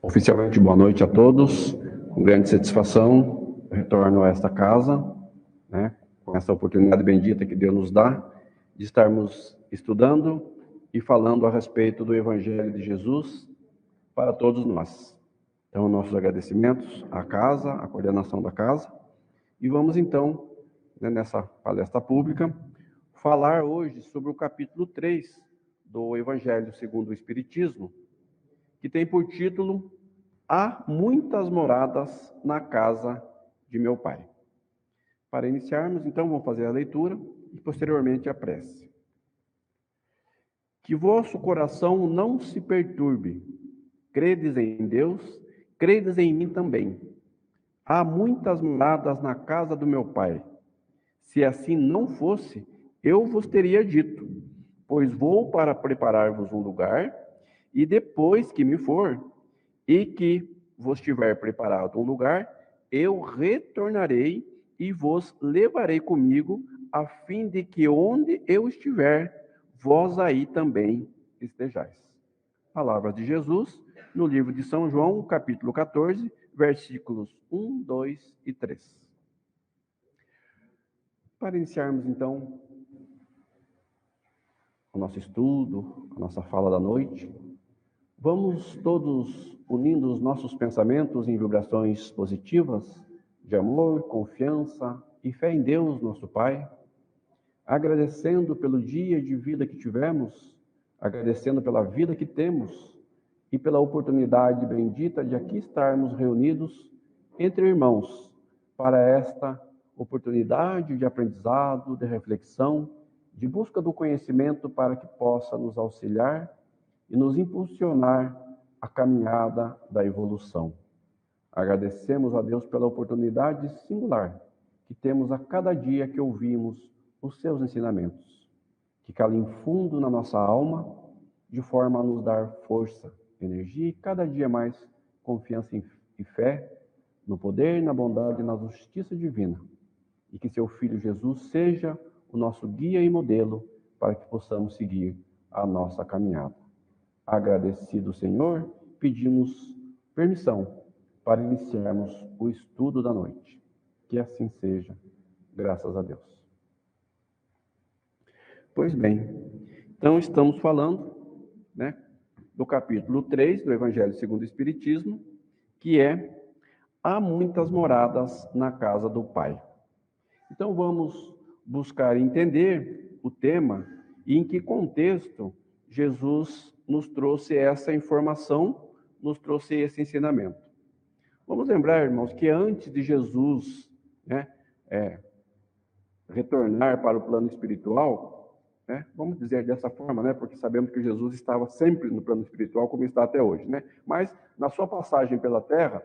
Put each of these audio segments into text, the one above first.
Oficialmente, boa noite a todos. Com grande satisfação, retorno a esta casa, né, com essa oportunidade bendita que Deus nos dá de estarmos estudando e falando a respeito do Evangelho de Jesus para todos nós. Então, nossos agradecimentos à casa, à coordenação da casa. E vamos então, né, nessa palestra pública, falar hoje sobre o capítulo 3 do Evangelho segundo o Espiritismo, que tem por título Há muitas moradas na casa de meu Pai. Para iniciarmos, então, vamos fazer a leitura e posteriormente a prece. Que vosso coração não se perturbe. Credes em Deus, credes em mim também. Há muitas moradas na casa do meu Pai. Se assim não fosse, eu vos teria dito, pois vou para preparar-vos um lugar, e depois que me for, e que vos tiver preparado um lugar, eu retornarei e vos levarei comigo, a fim de que onde eu estiver, vós aí também estejais. Palavras de Jesus, no livro de São João, capítulo 14, versículos 1, 2 e 3. Para iniciarmos, então, o nosso estudo, a nossa fala da noite, vamos todos unindo os nossos pensamentos em vibrações positivas, de amor, confiança e fé em Deus, nosso Pai, agradecendo pelo dia de vida que tivemos, agradecendo pela vida que temos e pela oportunidade bendita de aqui estarmos reunidos entre irmãos para esta oportunidade de aprendizado, de reflexão, de busca do conhecimento para que possa nos auxiliar e nos impulsionar a caminhada da evolução. Agradecemos a Deus pela oportunidade singular que temos a cada dia que ouvimos os seus ensinamentos, que calem fundo na nossa alma, de forma a nos dar força, energia e cada dia mais confiança e fé no poder, na bondade e na justiça divina, e que seu Filho Jesus seja o nosso guia e modelo para que possamos seguir a nossa caminhada. Agradecido, Senhor, pedimos permissão para iniciarmos o estudo da noite. Que assim seja, graças a Deus. Pois bem, então estamos falando, né, do capítulo 3 do Evangelho segundo o Espiritismo, que é Há muitas moradas na casa do Pai. Então vamos buscar entender o tema e em que contexto Jesus nos trouxe essa informação, nos trouxe esse ensinamento. Vamos lembrar, irmãos, que antes de Jesus, né, retornar para o plano espiritual, né, vamos dizer dessa forma, né, porque sabemos que Jesus estava sempre no plano espiritual, como está até hoje, né? Mas na sua passagem pela Terra,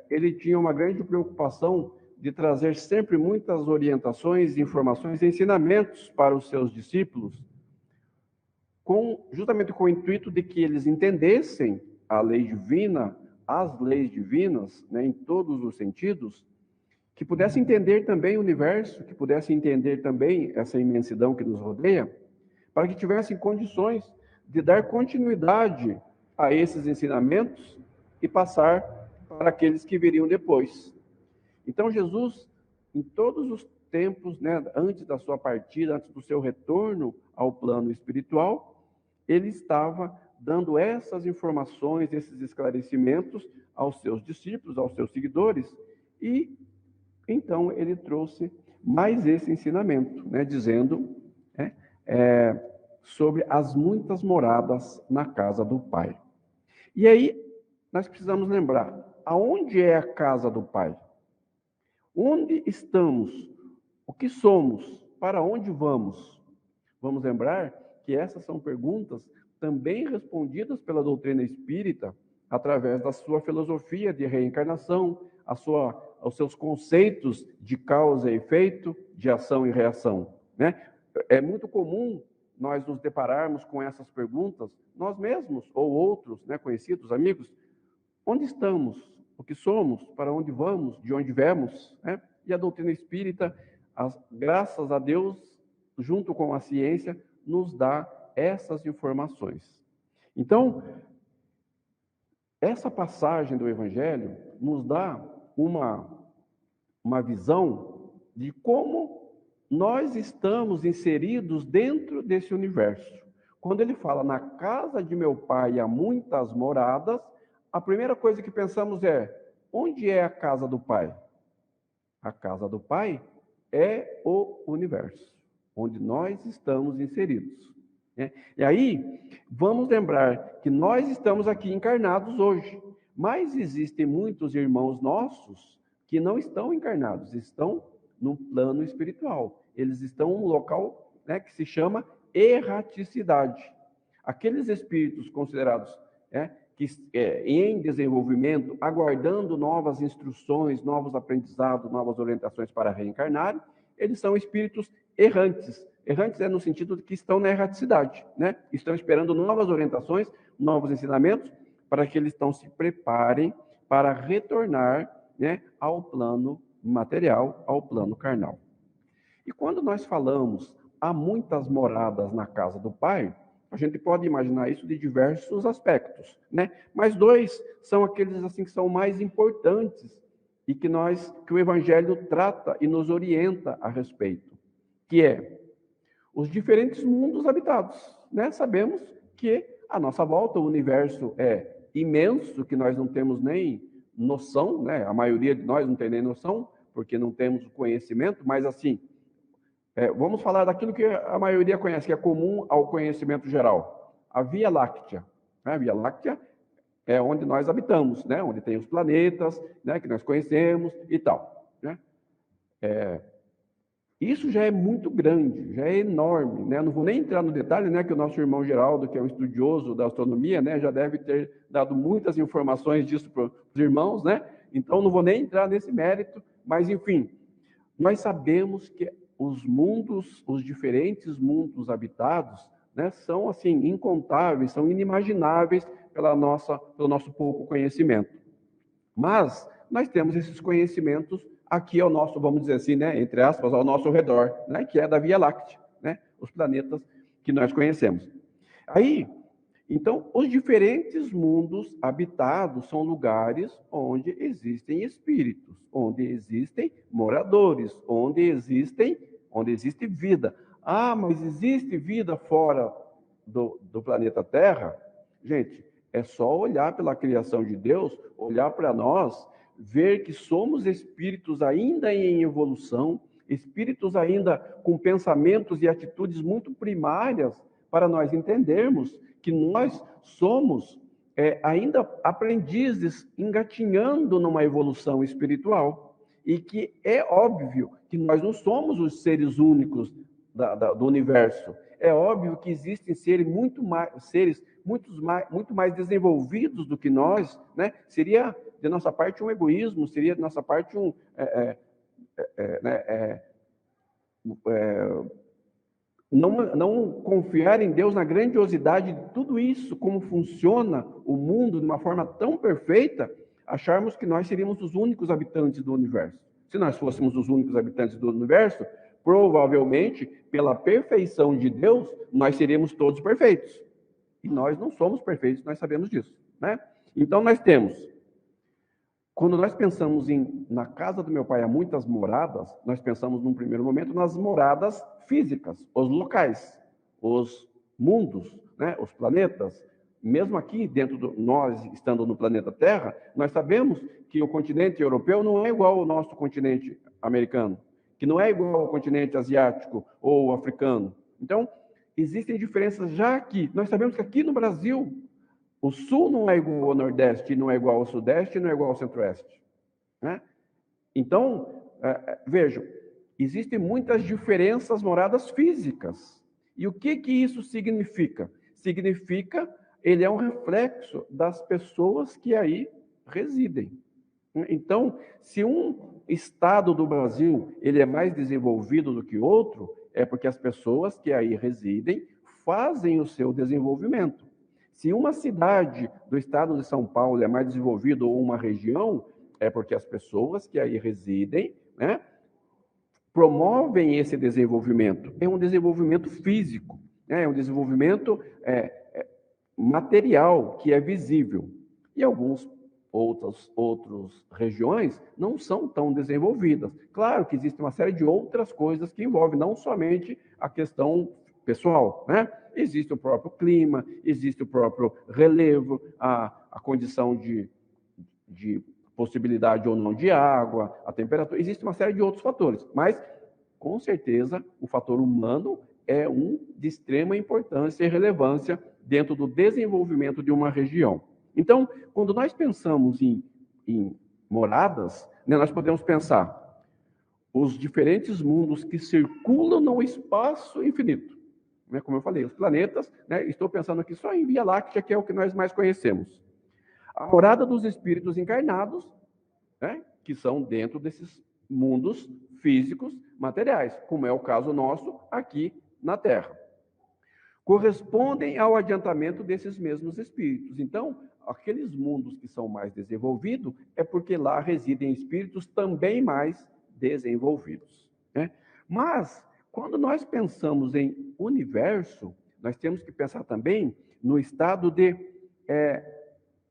ele tinha uma grande preocupação de trazer sempre muitas orientações, informações e ensinamentos para os seus discípulos, justamente com o intuito de que eles entendessem a lei divina, as leis divinas, né, em todos os sentidos, que pudessem entender também o universo, que pudessem entender também essa imensidão que nos rodeia, para que tivessem condições de dar continuidade a esses ensinamentos e passar para aqueles que viriam depois. Então, Jesus, em todos os tempos, né, antes da sua partida, antes do seu retorno ao plano espiritual, ele estava dando essas informações, esses esclarecimentos aos seus discípulos, aos seus seguidores, e então ele trouxe mais esse ensinamento, né, dizendo, né, sobre as muitas moradas na casa do Pai. E aí, nós precisamos lembrar, aonde é a casa do Pai? Onde estamos? O que somos? Para onde vamos? Vamos lembrar que essas são perguntas também respondidas pela doutrina espírita através da sua filosofia de reencarnação, aos seus conceitos de causa e efeito, de ação e reação, né? É muito comum nós nos depararmos com essas perguntas, nós mesmos ou outros, né, conhecidos, amigos. Onde estamos? O que somos? Para onde vamos? De onde viemos? Né? E a doutrina espírita, graças a Deus, junto com a ciência, nos dá essas informações. Então, Essa passagem do Evangelho nos dá uma visão de como nós estamos inseridos dentro desse universo. Quando ele fala, na casa de meu pai há muitas moradas, a primeira coisa que pensamos é, onde é a casa do pai? A casa do pai é o universo, onde nós estamos inseridos. Né? E aí, vamos lembrar que nós estamos aqui encarnados hoje, mas existem muitos irmãos nossos que não estão encarnados, estão no plano espiritual. Eles estão em um local, né, que se chama erraticidade. Aqueles espíritos considerados em desenvolvimento, aguardando novas instruções, novos aprendizados, novas orientações para reencarnarem, eles são espíritos errantes. Errantes é no sentido de que estão na erraticidade, né? Estão esperando novas orientações, novos ensinamentos, para que eles se preparem para retornar, né, ao plano material, ao plano carnal. E quando nós falamos há muitas moradas na casa do Pai, a gente pode imaginar isso de diversos aspectos, né? Mas dois são aqueles assim que são mais importantes e que o Evangelho trata e nos orienta a respeito, que é os diferentes mundos habitados, né? Sabemos que à nossa volta o universo é imenso, que nós não temos nem noção, né? A maioria de nós não tem nem noção, porque não temos o conhecimento, mas assim, vamos falar daquilo que a maioria conhece, que é comum ao conhecimento geral. A Via Láctea. A Via Láctea é onde nós habitamos, né? Onde tem os planetas, né, que nós conhecemos e tal. Né? Isso já é muito grande, já é enorme. Né? Não vou nem entrar no detalhe, né, que o nosso irmão Geraldo, que é um estudioso da astronomia, né, já deve ter dado muitas informações disso para os irmãos. Né? Então, não vou nem entrar nesse mérito, mas, enfim, nós sabemos que os diferentes mundos habitados, né, são assim incontáveis, são inimagináveis pelo nosso pouco conhecimento. Mas nós temos esses conhecimentos aqui ao nosso, vamos dizer assim, né, entre aspas, ao nosso redor, né, que é da Via Láctea, né, os planetas que nós conhecemos. Aí, então, os diferentes mundos habitados são lugares onde existem espíritos, onde existem moradores, onde existe vida. Ah, mas existe vida fora do planeta Terra? Gente, é só olhar pela criação de Deus, olhar para nós, ver que somos espíritos ainda em evolução, espíritos ainda com pensamentos e atitudes muito primárias, para nós entendermos que nós somos ainda aprendizes engatinhando numa evolução espiritual. E que é óbvio que nós não somos os seres únicos do universo. É óbvio que existem seres muito mais desenvolvidos do que nós, né? Seria de nossa parte um egoísmo, seria de nossa parte não confiar em Deus na grandiosidade de tudo isso, como funciona o mundo de uma forma tão perfeita, acharmos que nós seríamos os únicos habitantes do universo. Se nós fôssemos os únicos habitantes do universo, provavelmente, pela perfeição de Deus, nós seríamos todos perfeitos. E nós não somos perfeitos, nós sabemos disso, né? Então nós temos, quando nós pensamos na casa do meu pai há muitas moradas, nós pensamos num primeiro momento nas moradas físicas, os locais, os mundos, né, os planetas. Mesmo aqui, nós estando no planeta Terra, nós sabemos que o continente europeu não é igual ao nosso continente americano, que não é igual ao continente asiático ou africano. Então, existem diferenças já aqui. Nós sabemos que aqui no Brasil, o Sul não é igual ao Nordeste, não é igual ao Sudeste, não é igual ao Centro-Oeste. Né? Então, vejam, existem muitas diferenças moradas físicas. E o que isso significa? Significa ele é um reflexo das pessoas que aí residem. Então, se um estado do Brasil ele é mais desenvolvido do que outro, é porque as pessoas que aí residem fazem o seu desenvolvimento. Se uma cidade do estado de São Paulo é mais desenvolvida ou uma região, é porque as pessoas que aí residem, né, promovem esse desenvolvimento. É um desenvolvimento físico, né, é um desenvolvimento material, que é visível. E alguns outras regiões não são tão desenvolvidas. Claro que existe uma série de outras coisas que envolvem não somente a questão pessoal, né? Existe o próprio clima, existe o próprio relevo, a condição de possibilidade ou não de água, a temperatura, existe uma série de outros fatores, mas com certeza o fator humano é um de extrema importância e relevância dentro do desenvolvimento de uma região. Então, quando nós pensamos em moradas, né, nós podemos pensar os diferentes mundos que circulam no espaço infinito. Né, como eu falei, os planetas, né, estou pensando aqui só em Via Láctea, que é o que nós mais conhecemos. A morada dos espíritos encarnados, né, que são dentro desses mundos físicos materiais, como é o caso nosso aqui na Terra. Correspondem ao adiantamento desses mesmos espíritos. Então, aqueles mundos que são mais desenvolvidos é porque lá residem espíritos também mais desenvolvidos, né? Mas, quando nós pensamos em universo, nós temos que pensar também no estado de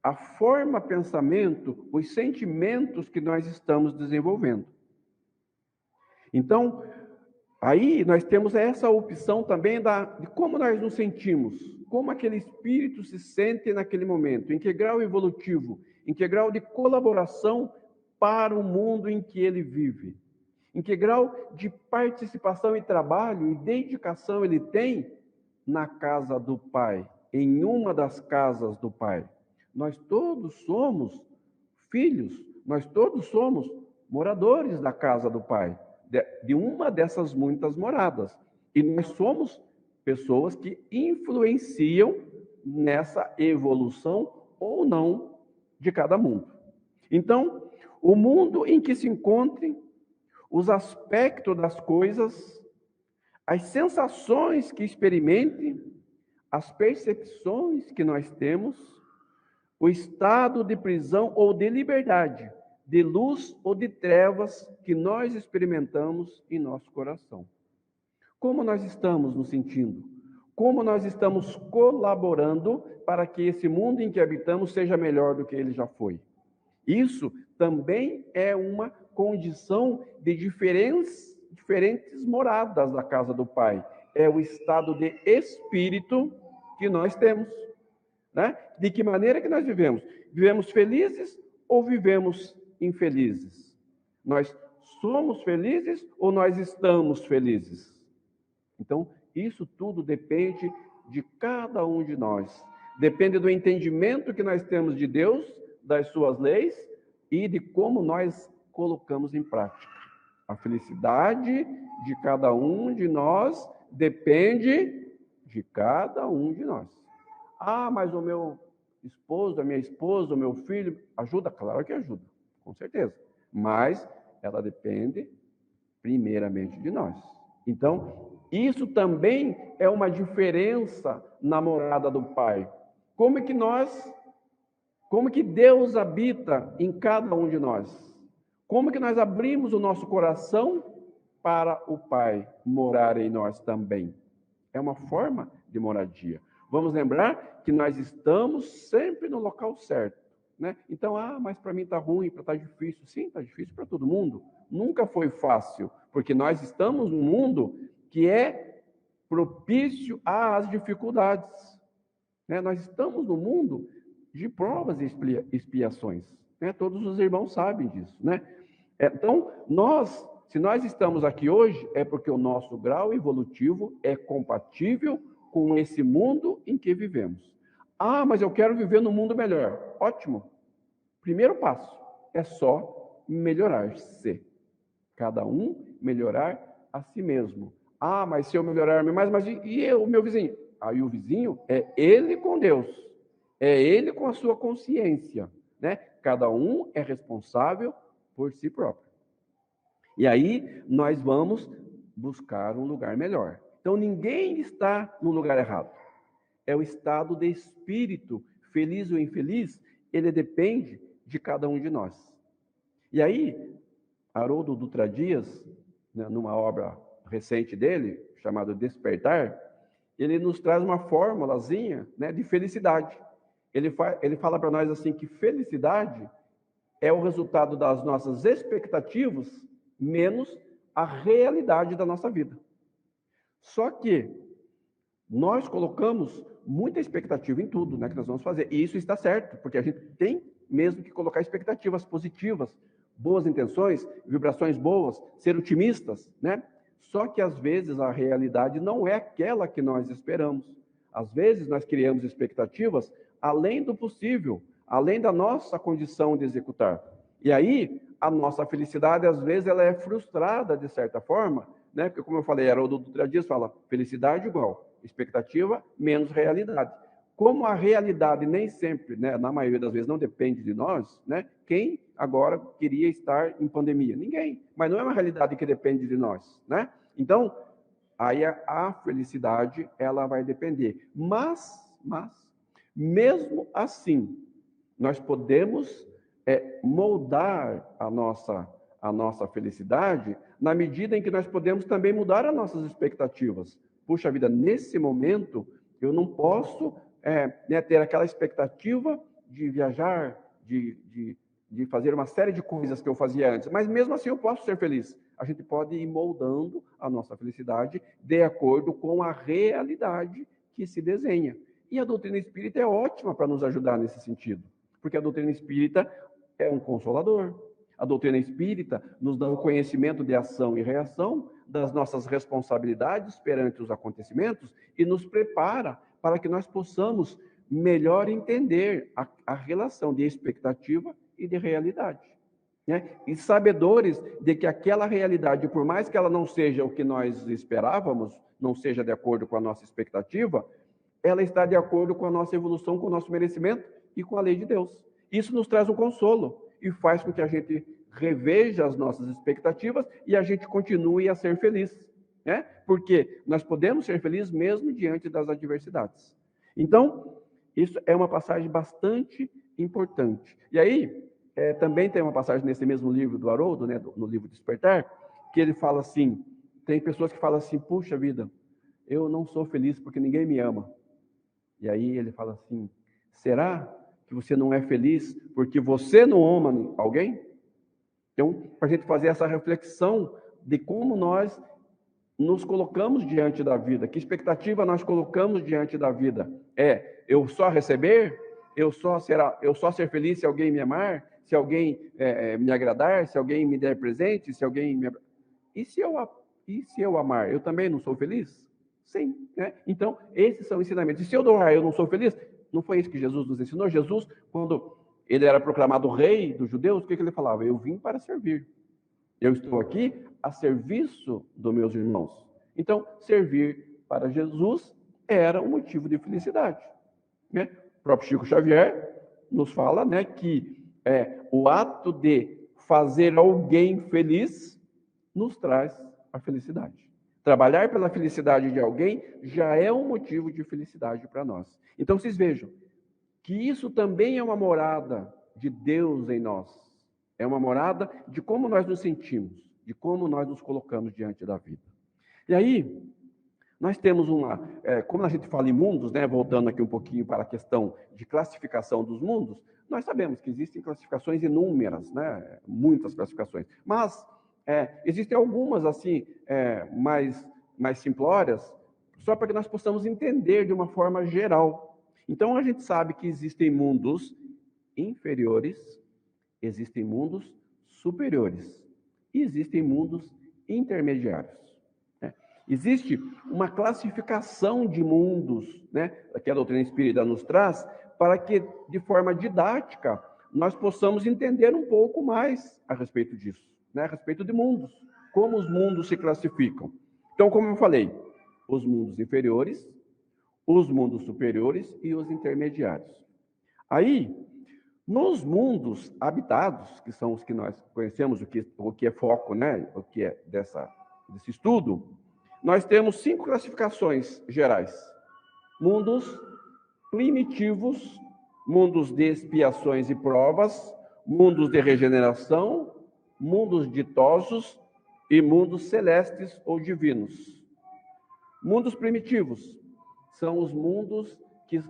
a forma pensamento, os sentimentos que nós estamos desenvolvendo. Então, aí nós temos essa opção também de como nós nos sentimos, como aquele espírito se sente naquele momento, em que grau evolutivo, em que grau de colaboração para o mundo em que ele vive, em que grau de participação e trabalho e dedicação ele tem na casa do Pai, em uma das casas do Pai. Nós todos somos filhos, nós todos somos moradores da casa do Pai, de uma dessas muitas moradas. E nós somos pessoas que influenciam nessa evolução ou não de cada mundo. Então, o mundo em que se encontrem, os aspectos das coisas, as sensações que experimentem, as percepções que nós temos, o estado de prisão ou de liberdade, de luz ou de trevas que nós experimentamos em nosso coração. Como nós estamos nos sentindo? Como nós estamos colaborando para que esse mundo em que habitamos seja melhor do que ele já foi? Isso também é uma condição de diferentes moradas da casa do Pai. É o estado de espírito que nós temos, né? De que maneira que nós vivemos? Vivemos felizes ou vivemos infelizes? Nós somos felizes ou nós estamos felizes? Então, isso tudo depende de cada um de nós. Depende do entendimento que nós temos de Deus, das suas leis e de como nós colocamos em prática. A felicidade de cada um de nós depende de cada um de nós. Ah, mas o meu esposo, a minha esposa, o meu filho, ajuda? Claro que ajuda, com certeza. Mas ela depende primeiramente de nós. Então, isso também é uma diferença na morada do Pai. Como que Deus habita em cada um de nós? Como que nós abrimos o nosso coração para o Pai morar em nós também? É uma forma de moradia. Vamos lembrar que nós estamos sempre no local certo, né? Então, mas para mim está ruim, está difícil. Sim, está difícil para todo mundo. Nunca foi fácil, porque nós estamos num mundo que é propício às dificuldades, né? Nós estamos num mundo de provas e expiações, né? Todos os irmãos sabem disso, né? Então, se nós estamos aqui hoje, é porque o nosso grau evolutivo é compatível com esse mundo em que vivemos. Mas eu quero viver num mundo melhor. Ótimo. Primeiro passo é só melhorar-se. Cada um melhorar a si mesmo. Mas se eu melhorar mais, mas e eu, o meu vizinho? Aí o vizinho é ele com Deus. É ele com a sua consciência, né? Cada um é responsável por si próprio. E aí nós vamos buscar um lugar melhor. Então ninguém está no lugar errado. É o estado de espírito, feliz ou infeliz, ele depende de cada um de nós. E aí, Haroldo Dutra Dias, né, numa obra recente dele, chamada Despertar, ele nos traz uma formulazinha, né, de felicidade. ele fala para nós assim que felicidade é o resultado das nossas expectativas menos a realidade da nossa vida. Só que nós colocamos muita expectativa em tudo, né, que nós vamos fazer. E isso está certo, porque a gente tem mesmo que colocar expectativas positivas, boas intenções, vibrações boas, ser otimistas, né? Só que às vezes a realidade não é aquela que nós esperamos. Às vezes nós criamos expectativas além do possível, além da nossa condição de executar. E aí a nossa felicidade às vezes ela é frustrada de certa forma, né? Porque como eu falei, Haroldo Dutra Dias fala, felicidade igual expectativa menos realidade. Como a realidade nem sempre, né, na maioria das vezes, não depende de nós, né? Quem agora queria estar em pandemia? Ninguém. Mas não é uma realidade que depende de nós, né? Então, aí a felicidade, ela vai depender. Mas, mesmo assim, nós podemos moldar a nossa felicidade na medida em que nós podemos também mudar as nossas expectativas. Puxa vida, nesse momento, eu não posso ter aquela expectativa de viajar, de fazer uma série de coisas que eu fazia antes, mas mesmo assim eu posso ser feliz. A gente pode ir moldando a nossa felicidade de acordo com a realidade que se desenha. E a doutrina espírita é ótima para nos ajudar nesse sentido, porque a doutrina espírita é um consolador. A doutrina espírita nos dá o conhecimento de ação e reação das nossas responsabilidades perante os acontecimentos e nos prepara para que nós possamos melhor entender a relação de expectativa e de realidade. Né? E sabedores de que aquela realidade, por mais que ela não seja o que nós esperávamos, não seja de acordo com a nossa expectativa, ela está de acordo com a nossa evolução, com o nosso merecimento e com a lei de Deus. Isso nos traz um consolo e faz com que a gente reveja as nossas expectativas e a gente continue a ser feliz, né? Porque nós podemos ser felizes mesmo diante das adversidades. Então, isso é uma passagem bastante importante. E aí, também tem uma passagem nesse mesmo livro do Haroldo, né, no livro Despertar, que ele fala assim, tem pessoas que falam assim, puxa vida, eu não sou feliz porque ninguém me ama. E aí ele fala assim, será que você não é feliz porque você não ama alguém? Então, para a gente fazer essa reflexão de como nós nos colocamos diante da vida, que expectativa nós colocamos diante da vida. Eu só receber? Eu só ser feliz se alguém me amar? Se alguém me agradar? Se alguém me der presente? Se alguém me... E se eu amar? Eu também não sou feliz? Sim, né? Então, esses são ensinamentos. E se eu doar, eu não sou feliz? Não foi isso que Jesus nos ensinou? Jesus, quando ele era proclamado rei dos judeus, o que ele falava? Eu vim para servir. Eu estou aqui a serviço dos meus irmãos. Então, servir para Jesus era um motivo de felicidade. Né? O próprio Chico Xavier nos fala, né, que o ato de fazer alguém feliz nos traz a felicidade. Trabalhar pela felicidade de alguém já é um motivo de felicidade para nós. Então, vocês vejam que isso também é uma morada de Deus em nós. É uma morada de como nós nos sentimos, de como nós nos colocamos diante da vida. E aí, nós temos como a gente fala em mundos, né, voltando aqui um pouquinho para a questão de classificação dos mundos, nós sabemos que existem classificações inúmeras, né, muitas classificações, mas existem algumas assim mais simplórias, só para que nós possamos entender de uma forma geral. Então a gente sabe que existem mundos inferiores, existem mundos superiores e existem mundos intermediários. Existe uma classificação de mundos, né, que a doutrina espírita nos traz, para que, de forma didática, nós possamos entender um pouco mais a respeito disso, né, a respeito de mundos, como os mundos se classificam. Então, como eu falei, os mundos inferiores, os mundos superiores e os intermediários. Aí, nos mundos habitados, que são os que nós conhecemos, o que é foco, né, o que é desse estudo, nós temos 5 classificações gerais. Mundos primitivos, mundos de expiações e provas, mundos de regeneração, mundos ditosos e mundos celestes ou divinos. Mundos primitivos são os mundos que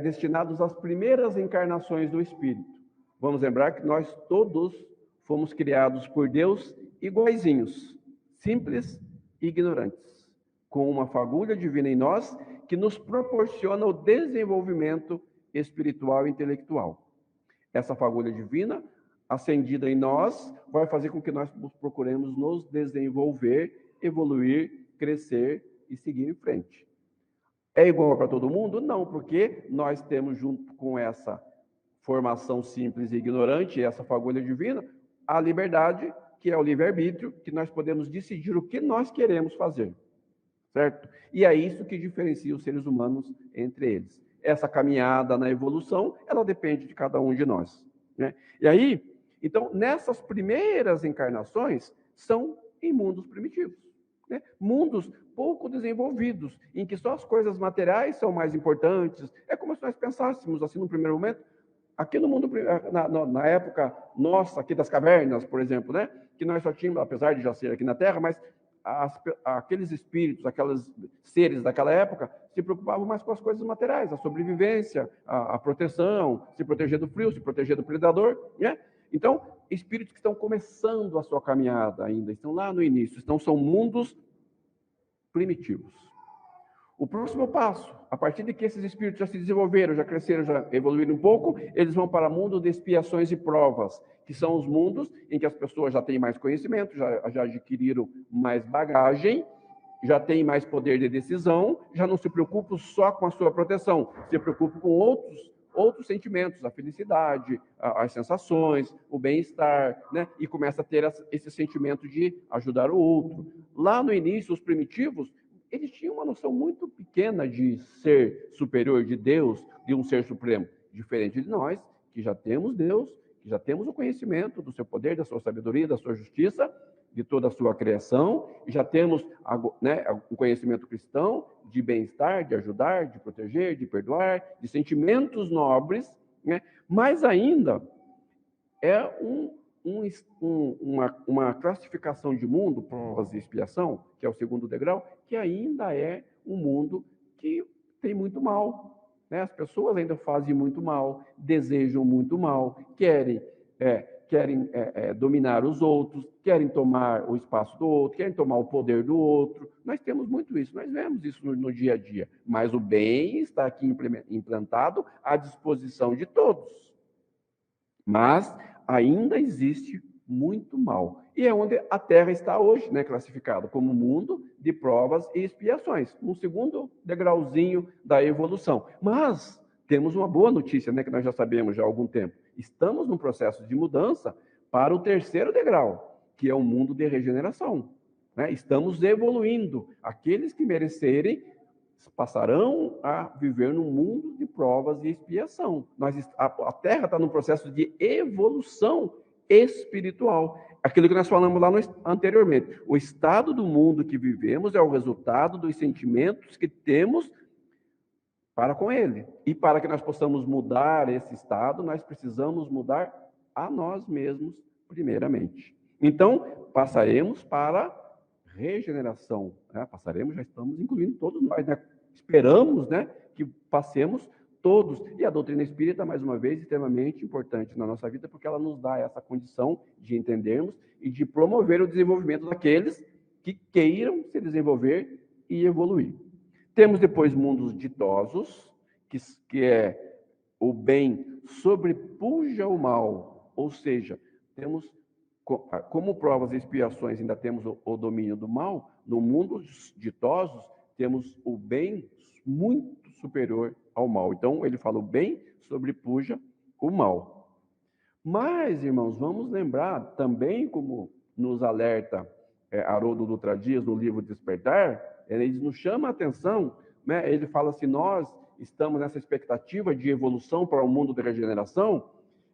destinados às primeiras encarnações do Espírito. Vamos lembrar que nós todos fomos criados por Deus iguaizinhos, simples e ignorantes, com uma fagulha divina em nós que nos proporciona o desenvolvimento espiritual e intelectual. Essa fagulha divina, acendida em nós, vai fazer com que nós procuremos nos desenvolver, evoluir, crescer e seguir em frente. É igual para todo mundo? Não, porque nós temos, junto com essa formação simples e ignorante, essa fagulha divina, a liberdade, que é o livre-arbítrio, que nós podemos decidir o que nós queremos fazer, certo? E é isso que diferencia os seres humanos entre eles. Essa caminhada na evolução, ela depende de cada um de nós, né? E aí, então, nessas primeiras encarnações, são em mundos primitivos, né? Mundos pouco desenvolvidos, em que só as coisas materiais são mais importantes. É como se nós pensássemos, assim, no primeiro momento, aqui no mundo, na época nossa, aqui das cavernas, por exemplo, né? Que nós só tínhamos, apesar de já ser aqui na Terra, mas aqueles espíritos, aqueles seres daquela época, se preocupavam mais com as coisas materiais, a sobrevivência, a proteção, se proteger do frio, se proteger do predador, né? Então, espíritos que estão começando a sua caminhada ainda, estão lá no início, são mundos primitivos. O próximo passo, a partir de que esses espíritos já se desenvolveram, já cresceram, já evoluíram um pouco, eles vão para o mundo de expiações e provas, que são os mundos em que as pessoas já têm mais conhecimento, já adquiriram mais bagagem, já têm mais poder de decisão, já não se preocupam só com a sua proteção, se preocupam com outros sentimentos, a felicidade, as sensações, o bem-estar, né? E começa a ter esse sentimento de ajudar o outro. Lá no início, os primitivos, eles tinham uma noção muito pequena de ser superior, de Deus, de um ser supremo, diferente de nós, que já temos Deus, que já temos o conhecimento do seu poder, da sua sabedoria, da sua justiça, de toda a sua criação, e já temos, né, um conhecimento cristão de bem-estar, de ajudar, de proteger, de perdoar, de sentimentos nobres, né? Mas ainda é uma classificação de mundo, provas e expiação, que é o segundo degrau, que ainda é um mundo que tem muito mal, né? As pessoas ainda fazem muito mal, desejam muito mal, querem dominar os outros, querem tomar o espaço do outro, querem tomar o poder do outro. Nós temos muito isso, nós vemos isso no dia a dia, mas o bem está aqui implantado à disposição de todos. Mas ainda existe muito mal. E é onde a Terra está hoje, né, classificado como mundo de provas e expiações, um segundo degrauzinho da evolução. Mas temos uma boa notícia, né, que nós já sabemos já há algum tempo. Estamos num processo de mudança para o terceiro degrau, que é o mundo de regeneração, né? Estamos evoluindo. Aqueles que merecerem passarão a viver num mundo de provas e expiação. A Terra está num processo de evolução espiritual. Aquilo que nós falamos lá anteriormente. O estado do mundo que vivemos é o resultado dos sentimentos que temos para com ele. E para que nós possamos mudar esse estado, nós precisamos mudar a nós mesmos primeiramente. Então, passaremos para regeneração, né? Passaremos, já estamos incluindo todos nós, né? Esperamos, né, que passemos todos. E a doutrina espírita, mais uma vez, extremamente importante na nossa vida, porque ela nos dá essa condição de entendermos e de promover o desenvolvimento daqueles que queiram se desenvolver e evoluir. Temos depois mundos ditosos, que é o bem sobrepuja o mal, ou seja, temos como provas e expiações ainda temos o domínio do mal, no mundo ditosos temos o bem muito superior ao mal. Então ele fala o bem sobrepuja o mal. Mas, irmãos, vamos lembrar também, como nos alerta Haroldo Dutra Dias no livro Despertar, ele nos chama a atenção, né? Ele fala assim, nós estamos nessa expectativa de evolução para o mundo de regeneração,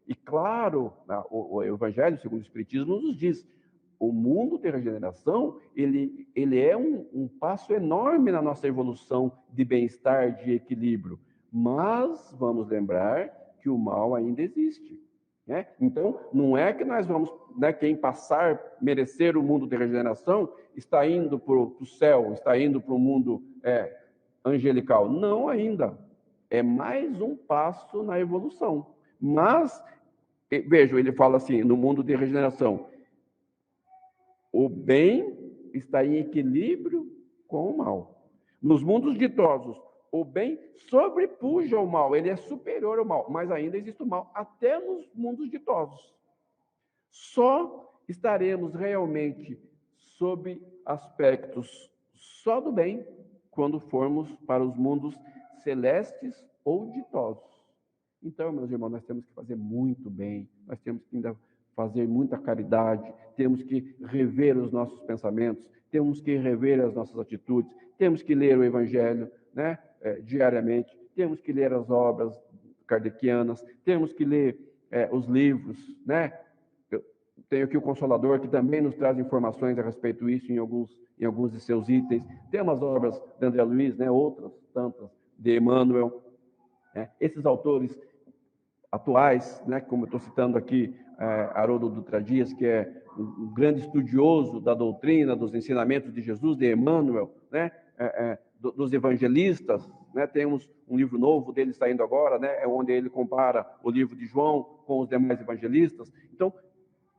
e claro, o Evangelho, segundo o Espiritismo, nos diz, o mundo de regeneração, ele é um passo enorme na nossa evolução de bem-estar, de equilíbrio. Mas vamos lembrar que o mal ainda existe, né? Então, não é que nós vamos, né, quem passar, merecer o mundo de regeneração, está indo para o céu, está indo para o mundo angelical. Não ainda. É mais um passo na evolução. Mas, vejam, ele fala assim, no mundo de regeneração, o bem está em equilíbrio com o mal. Nos mundos ditosos, o bem sobrepuja o mal, ele é superior ao mal, mas ainda existe o mal, até nos mundos ditosos. Só estaremos realmente sob aspectos só do bem quando formos para os mundos celestes ou ditosos. Então, meus irmãos, nós temos que fazer muito bem, nós temos que ainda fazer muita caridade, temos que rever os nossos pensamentos, temos que rever as nossas atitudes, temos que ler o Evangelho, né, diariamente, temos que ler as obras kardecianas, temos que ler os livros, né? Eu tenho aqui o Consolador, que também nos traz informações a respeito disso em alguns de seus itens. Tem umas obras de André Luiz, né, outras tantas, de Emmanuel. Né? Esses autores atuais, né, como eu estou citando aqui, Haroldo Dutra Dias, que é um grande estudioso da doutrina, dos ensinamentos de Jesus, de Emmanuel, né, dos evangelistas, né, temos um livro novo dele saindo agora, né, onde ele compara o livro de João com os demais evangelistas. Então,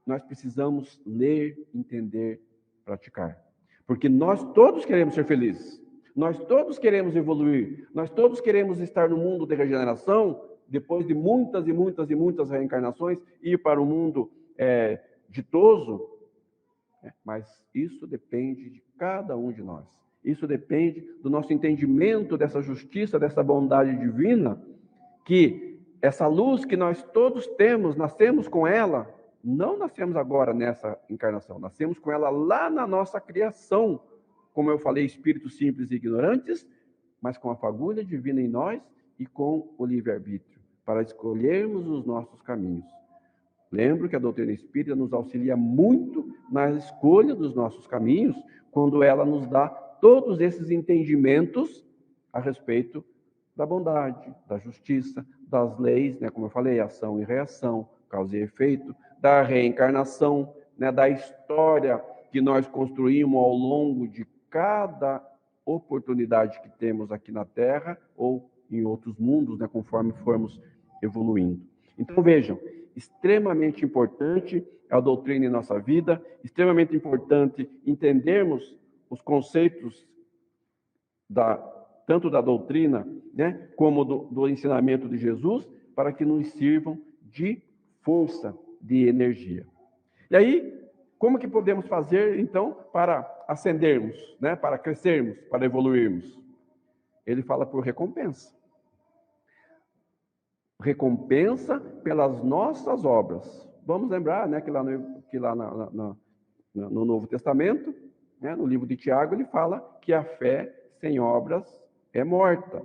nós precisamos ler, entender, praticar. Porque nós todos queremos ser felizes, nós todos queremos evoluir, nós todos queremos estar no mundo de regeneração, depois de muitas e muitas e muitas reencarnações, ir para o mundo ditoso, mas isso depende de cada um de nós. Isso depende do nosso entendimento dessa justiça, dessa bondade divina, que essa luz que nós todos temos, nascemos com ela, não nascemos agora nessa encarnação, nascemos com ela lá na nossa criação, como eu falei, espíritos simples e ignorantes, mas com a fagulha divina em nós e com o livre-arbítrio, para escolhermos os nossos caminhos. Lembro que a doutrina espírita nos auxilia muito na escolha dos nossos caminhos, quando ela nos dá todos esses entendimentos a respeito da bondade, da justiça, das leis, né, como eu falei, ação e reação, causa e efeito, da reencarnação, né, da história que nós construímos ao longo de cada oportunidade que temos aqui na Terra ou em outros mundos, né, conforme formos evoluindo. Então, vejam, extremamente importante a doutrina em nossa vida, extremamente importante entendermos os conceitos tanto da doutrina, né, como do ensinamento de Jesus, para que nos sirvam de força, de energia. E aí, como que podemos fazer, então, para ascendermos, né, para crescermos, para evoluirmos? Ele fala por recompensa. Recompensa pelas nossas obras. Vamos lembrar, né, que lá no Novo Testamento, né, no livro de Tiago, ele fala que a fé sem obras é morta.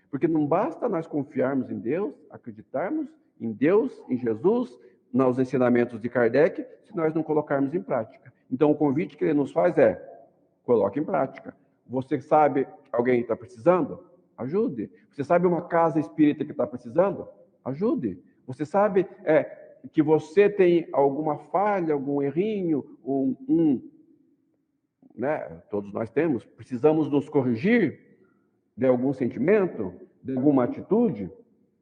Porque não basta nós confiarmos em Deus, acreditarmos em Deus, em Jesus, nos ensinamentos de Kardec, se nós não colocarmos em prática. Então, o convite que ele nos faz é: coloque em prática. Você sabe que alguém está precisando? Ajude. Você sabe uma casa espírita que está precisando? Ajude. Você sabe que você tem alguma falha, algum errinho, né? Todos nós temos. Precisamos nos corrigir de algum sentimento, de alguma atitude?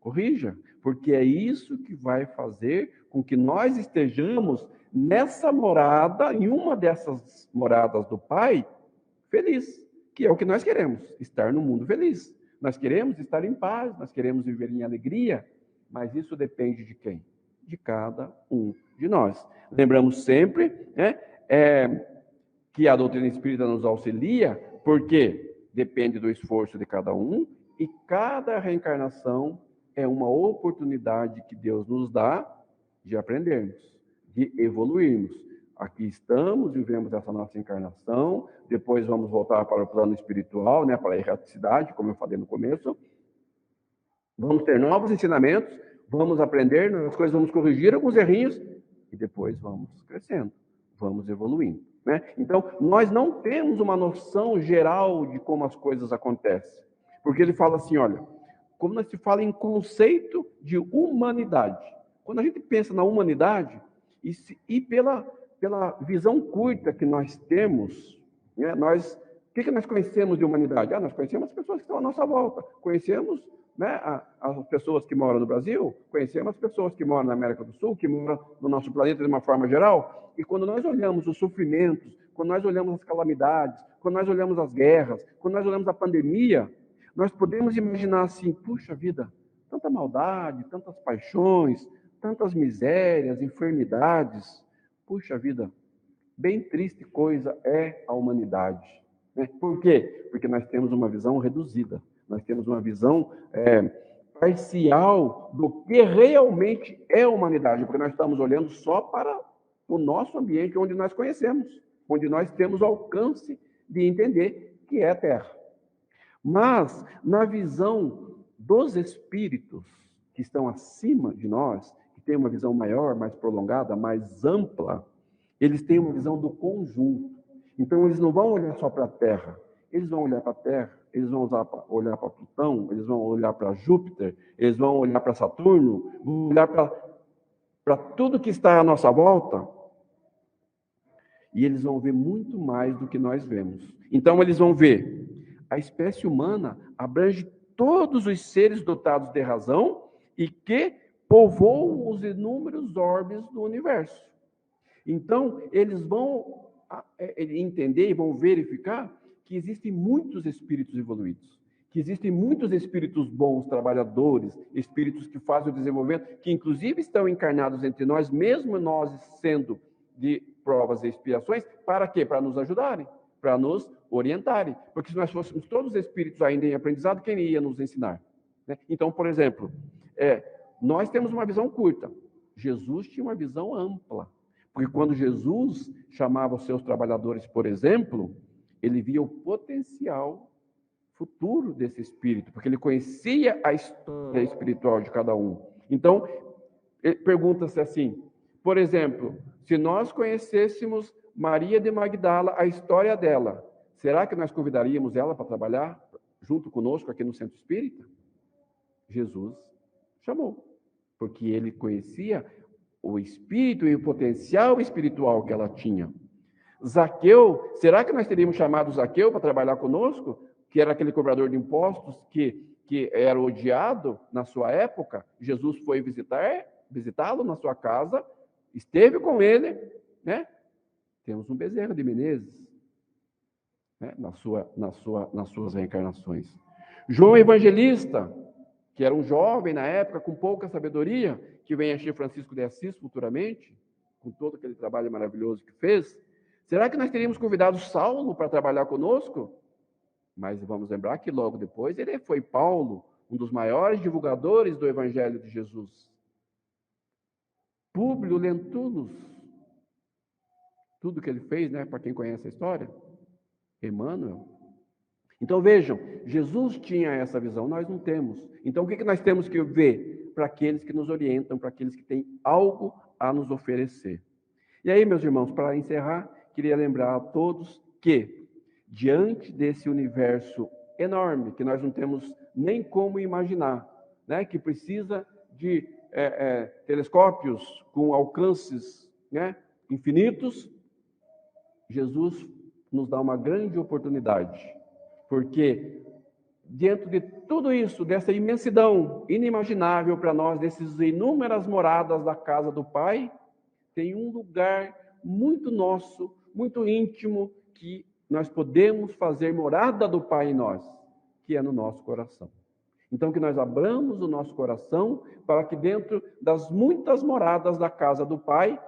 Corrija, porque é isso que vai fazer com que nós estejamos nessa morada, em uma dessas moradas do Pai, feliz, que é o que nós queremos, estar no mundo feliz. Nós queremos estar em paz, nós queremos viver em alegria, mas isso depende de quem? De cada um de nós. Lembramos sempre, né, que a doutrina espírita nos auxilia, porque depende do esforço de cada um, e cada reencarnação é uma oportunidade que Deus nos dá de aprendermos, de evoluirmos. Aqui estamos, vivemos essa nossa encarnação, depois vamos voltar para o plano espiritual, né, para a erraticidade, como eu falei no começo. Vamos ter novos ensinamentos, vamos aprender as coisas, vamos corrigir alguns errinhos, e depois vamos crescendo, vamos evoluindo. Né? Então, nós não temos uma noção geral de como as coisas acontecem. Porque ele fala assim, olha, como nós se fala em conceito de humanidade. Quando a gente pensa na humanidade, e pela visão curta que nós temos, né, o que nós conhecemos de humanidade? Nós conhecemos as pessoas que estão à nossa volta, conhecemos né, as pessoas que moram no Brasil, conhecemos as pessoas que moram na América do Sul, que moram no nosso planeta de uma forma geral, e quando nós olhamos os sofrimentos, quando nós olhamos as calamidades, quando nós olhamos as guerras, quando nós olhamos a pandemia, nós podemos imaginar assim, puxa vida, tanta maldade, tantas paixões, tantas misérias, enfermidades, puxa vida, bem triste coisa é a humanidade. Né? Por quê? Porque nós temos uma visão reduzida, nós temos uma visão parcial do que realmente é a humanidade, porque nós estamos olhando só para o nosso ambiente, onde nós conhecemos, onde nós temos alcance de entender que é a Terra. Mas, na visão dos espíritos que estão acima de nós, que têm uma visão maior, mais prolongada, mais ampla, eles têm uma visão do conjunto. Então, eles não vão olhar só para a Terra, eles vão olhar para a Terra, eles vão olhar para Plutão, eles vão olhar para Júpiter, eles vão olhar para Saturno, vão olhar para tudo que está à nossa volta, e eles vão ver muito mais do que nós vemos. Então, eles vão ver, a espécie humana abrange todos os seres dotados de razão e que povoam os inúmeros orbes do universo. Então, eles vão entender e vão verificar que existem muitos espíritos evoluídos, que existem muitos espíritos bons, trabalhadores, espíritos que fazem o desenvolvimento, que inclusive estão encarnados entre nós, mesmo nós sendo de provas e expiações, para quê? Para nos ajudarem, para nos orientarem. Porque se nós fôssemos todos espíritos ainda em aprendizado, quem ia nos ensinar? Né? Então, por exemplo, nós temos uma visão curta. Jesus tinha uma visão ampla. Porque quando Jesus chamava os seus trabalhadores, por exemplo, ele via o potencial futuro desse espírito, porque ele conhecia a história espiritual de cada um. Então, pergunta-se assim, por exemplo, se nós conhecêssemos Maria de Magdala, a história dela, será que nós convidaríamos ela para trabalhar junto conosco aqui no Centro Espírita? Jesus chamou, porque ele conhecia o espírito e o potencial espiritual que ela tinha. Zaqueu, será que nós teríamos chamado Zaqueu para trabalhar conosco? Que era aquele cobrador de impostos que era odiado na sua época. Jesus foi visitá-lo na sua casa, esteve com ele, né? Temos um Bezerra de Menezes, né? nas suas reencarnações. João Evangelista, que era um jovem na época, com pouca sabedoria, que vem a encher Francisco de Assis futuramente, com todo aquele trabalho maravilhoso que fez. Será que nós teríamos convidado Saulo para trabalhar conosco? Mas vamos lembrar que logo depois ele foi Paulo, um dos maiores divulgadores do Evangelho de Jesus. Públio Lentulus, tudo que ele fez, né, para quem conhece a história. Emmanuel. Então vejam, Jesus tinha essa visão, nós não temos. Então o que nós temos que ver? Para aqueles que nos orientam, para aqueles que têm algo a nos oferecer. E aí, meus irmãos, para encerrar, queria lembrar a todos que, diante desse universo enorme, que nós não temos nem como imaginar, né, que precisa de telescópios com alcances, né, infinitos, Jesus nos dá uma grande oportunidade, porque dentro de tudo isso, dessa imensidão inimaginável para nós, dessas inúmeras moradas da casa do Pai, tem um lugar muito nosso, muito íntimo, que nós podemos fazer morada do Pai em nós, que é no nosso coração. Então, que nós abramos o nosso coração para que dentro das muitas moradas da casa do Pai,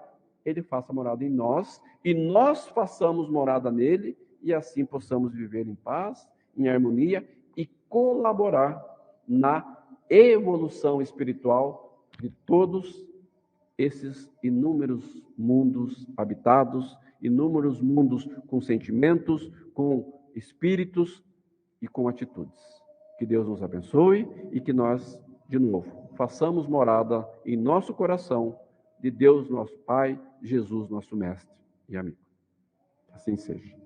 Ele faça morada em nós e nós façamos morada nele e assim possamos viver em paz, em harmonia e colaborar na evolução espiritual de todos esses inúmeros mundos habitados, inúmeros mundos com sentimentos, com espíritos e com atitudes. Que Deus nos abençoe e que nós, de novo, façamos morada em nosso coração de Deus, nosso Pai, Jesus, nosso Mestre e amigo. Assim seja.